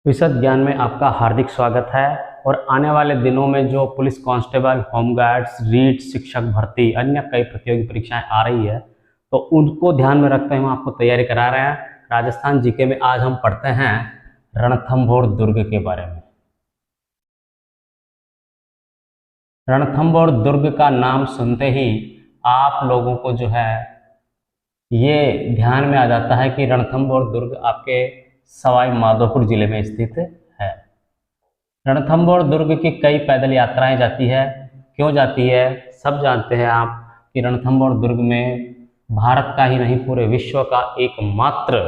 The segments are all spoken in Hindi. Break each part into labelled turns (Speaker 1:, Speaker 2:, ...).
Speaker 1: विशद ज्ञान में आपका हार्दिक स्वागत है। और आने वाले दिनों में जो पुलिस कांस्टेबल, होमगार्ड्स, रीट, शिक्षक भर्ती, अन्य कई प्रतियोगी परीक्षाएं आ रही है, तो उनको ध्यान में रखते हुए आपको तैयारी करा रहे हैं। राजस्थान जीके में आज हम पढ़ते हैं रणथंभौर दुर्ग के बारे में। रणथंभौर दुर्ग का नाम सुनते ही आप लोगों को जो है ये ध्यान में आ जाता है कि रणथंभौर दुर्ग आपके सवाई माधोपुर जिले में स्थित है। रणथंभौर दुर्ग की कई पैदल यात्राएं जाती है। क्यों जाती है? सब जानते हैं आप कि रणथंभौर दुर्ग में भारत का ही नहीं पूरे विश्व का एकमात्र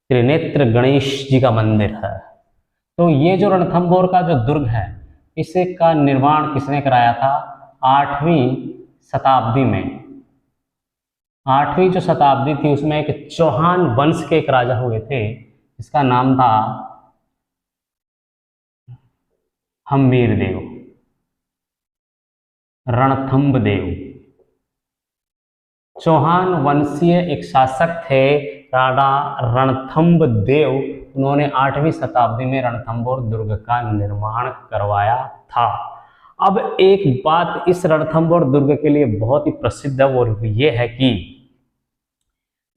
Speaker 1: त्रिनेत्र गणेश जी का मंदिर है। तो ये जो रणथंभौर का जो दुर्ग है, इसका निर्माण किसने कराया था? 8वीं शताब्दी में। 8वीं जो शताब्दी थी उसमें एक चौहान वंश के एक राजा हुए थे, इसका नाम था हम्मीर देव, रणथंभ देव। चौहान वंशीय एक शासक थे राणा रणथंभ देव। उन्होंने 8वीं शताब्दी में रणथंभौर दुर्ग का निर्माण करवाया था। अब एक बात इस रणथंभौर दुर्ग के लिए बहुत ही प्रसिद्ध है, वो ये है कि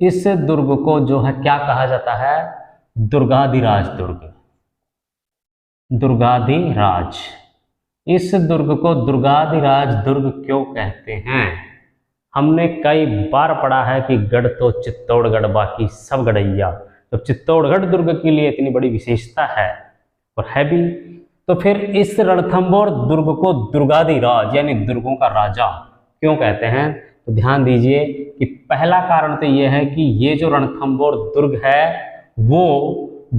Speaker 1: इस दुर्ग को जो है क्या कहा जाता है? दुर्गाधिराज दुर्ग। दुर्गाधिराज। इस दुर्ग को दुर्गाधिराज दुर्ग क्यों कहते हैं? हमने कई बार पढ़ा है कि गढ़ तो चित्तौड़गढ़ बाकी सब गढ़ैया। तो चित्तौड़गढ़ दुर्ग के लिए इतनी बड़ी विशेषता है और है भी, तो फिर इस रणथंभौर दुर्ग को दुर्गाधिराज यानी दुर्गों का राजा क्यों कहते हैं? तो ध्यान दीजिए कि पहला कारण तो यह है कि ये जो रणथंभौर दुर्ग है वो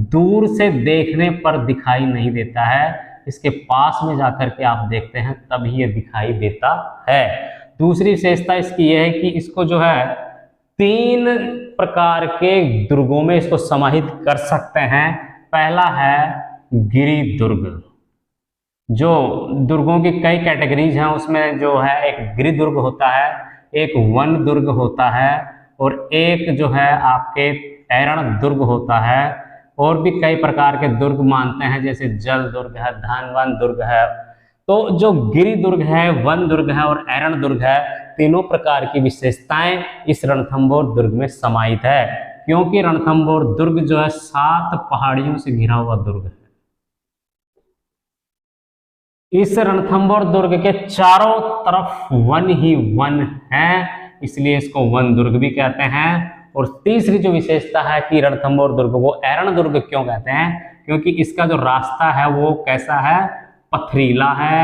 Speaker 1: दूर से देखने पर दिखाई नहीं देता है, इसके पास में जाकर के आप देखते हैं तभी ये दिखाई देता है। दूसरी विशेषता इसकी यह है कि इसको जो है 3 प्रकार के दुर्गों में इसको समाहित कर सकते हैं। पहला है गिरि दुर्ग। जो दुर्गों की कई कैटेगरीज हैं उसमें जो है एक गिरि दुर्ग होता है, एक वन दुर्ग होता है और एक जो है आपके ऐरण दुर्ग होता है। और भी कई प्रकार के दुर्ग मानते हैं, जैसे जल दुर्ग है, धानवान दुर्ग है। तो जो गिरि दुर्ग है, वन दुर्ग है और ऐरण दुर्ग है, तीनों प्रकार की विशेषताएं इस रणथंभौर दुर्ग में समाहित है, क्योंकि रणथंभौर दुर्ग जो है 7 पहाड़ियों से घिरा हुआ दुर्ग है। इस रणथंभौर दुर्ग के चारों तरफ वन ही वन है, इसलिए इसको वन दुर्ग भी कहते हैं। और तीसरी जो विशेषता है कि रणथंभौर दुर्ग को ऐरण दुर्ग क्यों कहते हैं? क्योंकि इसका जो रास्ता है वो कैसा है? पथरीला है,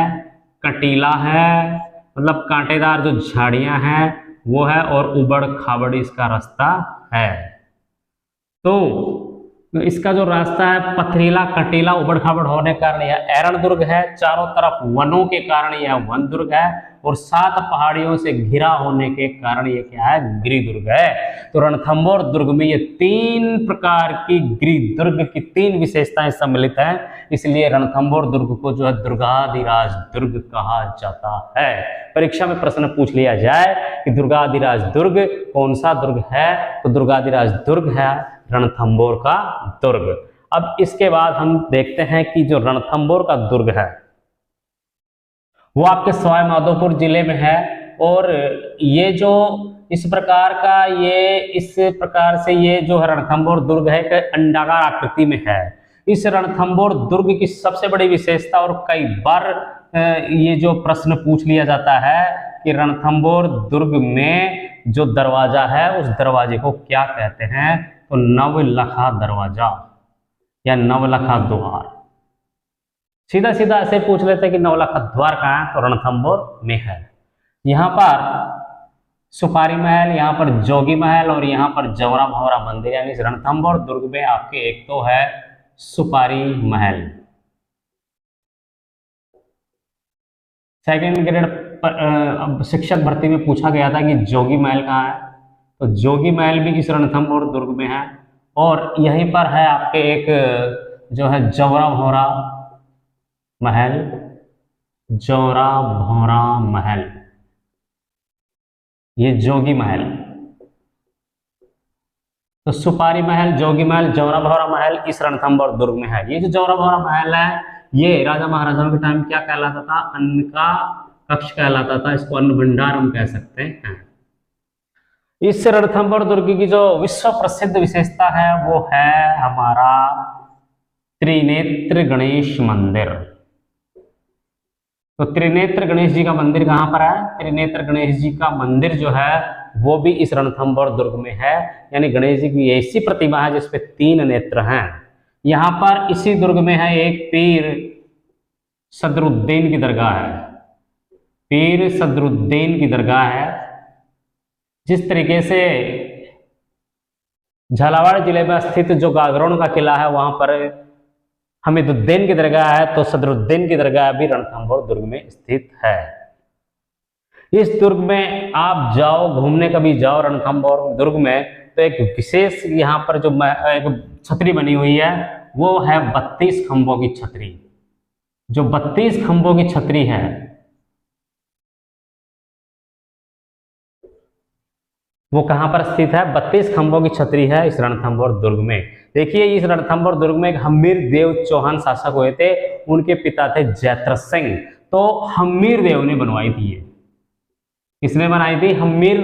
Speaker 1: कटीला है, मतलब कांटेदार जो झाड़ियां हैं वो है और उबड़ खाबड़ इसका रास्ता है। तो इसका जो रास्ता है पथरीला, कटीला, उबड़ खाबड़ होने के कारण यह ऐरण दुर्ग है। चारों तरफ वनों के कारण यह वन दुर्ग है और 7 पहाड़ियों से घिरा होने के कारण यह क्या है? गिरि दुर्ग है। तो रणथंभौर दुर्ग में ये 3 प्रकार की गिरि दुर्ग की 3 विशेषताएं सम्मिलित हैं, इसलिए रणथंभौर दुर्ग को जो है दुर्गाधिराज दुर्ग कहा जाता है। परीक्षा में प्रश्न पूछ लिया जाए कि दुर्गाधिराज दुर्ग कौन सा दुर्ग है, तो दुर्गाधिराज दुर्ग है रणथंभौर का दुर्ग। अब इसके बाद हम देखते हैं कि जो रणथंभौर का दुर्ग है वो आपके सवाई माधोपुर जिले में है। और ये जो इस प्रकार से ये जो रणथंभौर दुर्ग है एक अंडाकार आकृति में है। इस रणथंभौर दुर्ग की सबसे बड़ी विशेषता, और कई बार ये जो प्रश्न पूछ लिया जाता है कि रणथंभौर दुर्ग में जो दरवाजा है उस दरवाजे को क्या कहते हैं, तो नवलखा दरवाजा या नवलखा द्वार। सीधा सीधा ऐसे पूछ लेते हैं कि नवलखा द्वार कहाँ है, तो रणथंभौर में है। यहाँ पर सुपारी महल, यहाँ पर जोगी महल और यहाँ पर जवरा भवरा मंदिर, यानी इस रणथंभौर दुर्ग में आपके एक तो है सुपारी महल। सेकेंड ग्रेड शिक्षक भर्ती में पूछा गया था कि जोगी महल कहाँ है, तो जोगी महल भी इस रणथंभौर दुर्ग में है। और यहीं पर है आपके एक जो है जवरा भवरा महल, जवरा भवरा महल, ये जोगी महल। तो सुपारी महल, जोगी महल, जौरा भौरा महल इस रणथंभौर दुर्ग में है। ये जो जौरा भौरा महल है ये राजा महाराजाओं के टाइम क्या कहलाता था? अन्न का कक्ष कहलाता था, इसको अन्न भंडार हम कह सकते हैं। इस रणथंभौर दुर्ग की जो विश्व प्रसिद्ध विशेषता है वो है हमारा त्रिनेत्र गणेश मंदिर। तो त्रिनेत्र गणेश जी का मंदिर कहां पर है? त्रिनेत्र गणेश जी का मंदिर जो है वो भी इस रणथंभौर दुर्ग में है। यानी गणेश जी की ऐसी प्रतिमा है जिसपे 3 नेत्र हैं। यहाँ पर इसी दुर्ग में है एक पीर सदरुद्दीन की दरगाह है। पीर सदरुद्दीन की दरगाह है। जिस तरीके से झालावाड़ जिले में स्थित जो गागरोन का किला है वहां पर हमीदुद्दीन की दरगाह है, तो सदरुद्दीन की दरगाह भी रणथंभौर दुर्ग में स्थित है। इस दुर्ग में आप जाओ, घूमने कभी जाओ रणथंभौर दुर्ग में, तो एक विशेष यहाँ पर जो एक छतरी बनी हुई है वो है 32 खंभों की छतरी। जो 32 खंभों की छतरी है वो कहां पर स्थित है? 32 खंभों की छतरी है इस रणथंभौर दुर्ग में। देखिए इस रणथंभौर दुर्ग में एक हम्मीर देव चौहान शासक हुए थे, उनके पिता थे जैत्र सिंह। तो हम्मीर देव ने बनवाई थी ये। किसने बनाई थी? हम्मीर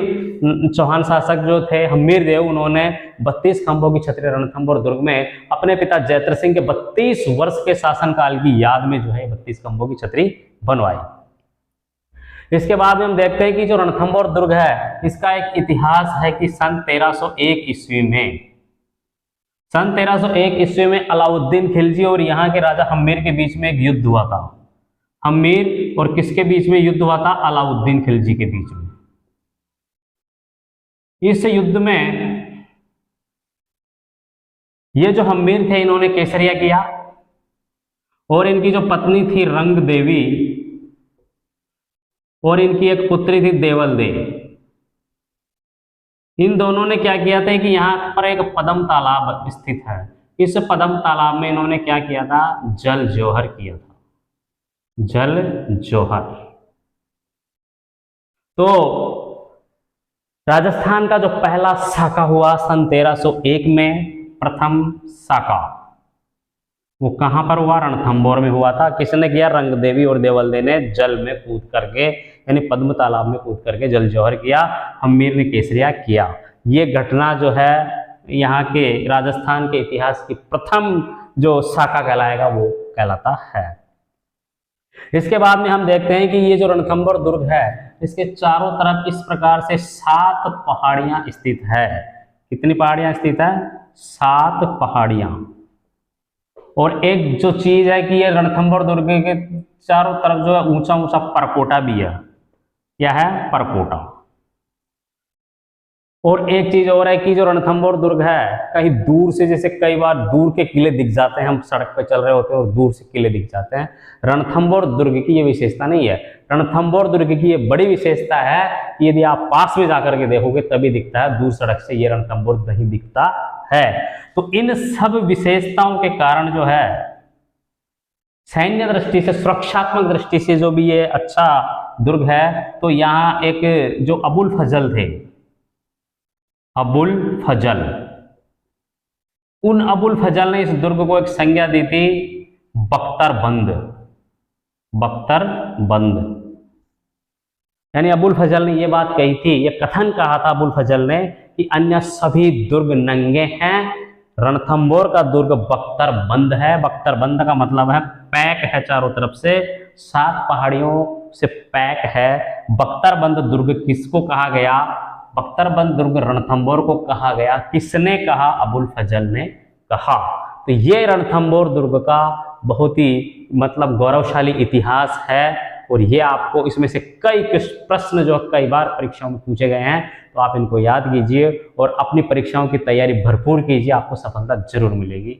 Speaker 1: चौहान शासक जो थे हम्मीर देव, उन्होंने 32 खंभों की छतरी रणथंभौर दुर्ग में अपने पिता जैत्र सिंह के 32 वर्ष के शासनकाल की याद में जो है 32 खंभों की छतरी बनवाई। इसके बाद में हम देखते हैं कि जो रणथंभौर दुर्ग है इसका एक इतिहास है कि सन 1301 ईस्वी में अलाउद्दीन खिलजी और यहाँ के राजा हम्मीर के बीच में एक युद्ध हुआ था। हम्मीर और किसके बीच में युद्ध हुआ था? अलाउद्दीन खिलजी के बीच में। इस युद्ध में ये जो हम्मीर थे इन्होंने केसरिया किया और इनकी जो पत्नी थी रंग देवी और इनकी एक पुत्री थी देवल दे, इन दोनों ने क्या किया था कि यहाँ पर एक पद्म तालाब स्थित है। इस पद्म तालाब में इन्होंने क्या किया था? जल जोहर किया था। जल जोहर। तो राजस्थान का जो पहला साका हुआ सन 1301 में, प्रथम साका वो कहां पर हुआ? रणथंभौर में हुआ था। किसने किया? रंग देवी और देवलदे ने जल में कूद करके, यानी पद्म तालाब में कूद करके जल जौहर किया। हम्मीर ने केसरिया किया। ये घटना जो है यहाँ के राजस्थान के इतिहास की प्रथम जो साका कहलाएगा वो कहलाता है। इसके बाद में हम देखते हैं कि ये जो रणथंभौर दुर्ग है इसके चारों तरफ इस प्रकार से 7 पहाड़ियां स्थित है। कितनी पहाड़ियां स्थित है? 7 पहाड़ियां। और एक जो चीज है कि ये रणथंभौर दुर्ग के चारों तरफ जो है ऊंचा ऊंचा परकोटा भी है। क्या है? परकोटा। और एक चीज और है कि जो रणथंभौर दुर्ग है कहीं दूर से, जैसे कई बार दूर के किले दिख जाते हैं, हम सड़क पे चल रहे होते हैं और दूर से किले दिख जाते हैं, रणथंभौर दुर्ग की ये विशेषता नहीं है। रणथंभौर दुर्ग की ये बड़ी विशेषता है कि यदि आप पास में जाकर के देखोगे तभी दिखता है, दूर सड़क से ये रणथंभौर नहीं दिखता है। तो इन सब विशेषताओं के कारण जो है सैन्य दृष्टि से, सुरक्षात्मक दृष्टि से जो भी ये अच्छा दुर्ग है, तो यहाँ एक जो अबुल फजल थे, अबुल फजल, उन अबुल फजल ने इस दुर्ग को एक संज्ञा दी थी बख्तरबंद। बख्तरबंद यानी अबुल फजल ने ये बात कही थी, ये कथन कहा था अबुल फजल ने कि अन्य सभी दुर्ग नंगे हैं, रणथंभौर का दुर्ग बख्तरबंद है। बख्तरबंद का मतलब है पैक है, चारों तरफ से 7 पहाड़ियों से पैक है। बख्तरबंद दुर्ग किसको कहा गया? बख्तरबंद दुर्ग रणथंभौर को कहा गया। किसने कहा? अबुल फजल ने कहा। तो ये रणथंभौर दुर्ग का बहुत ही मतलब गौरवशाली इतिहास है और ये आपको इसमें से कई प्रश्न जो कई बार परीक्षाओं में पूछे गए हैं, तो आप इनको याद कीजिए और अपनी परीक्षाओं की तैयारी भरपूर कीजिए, आपको सफलता जरूर मिलेगी।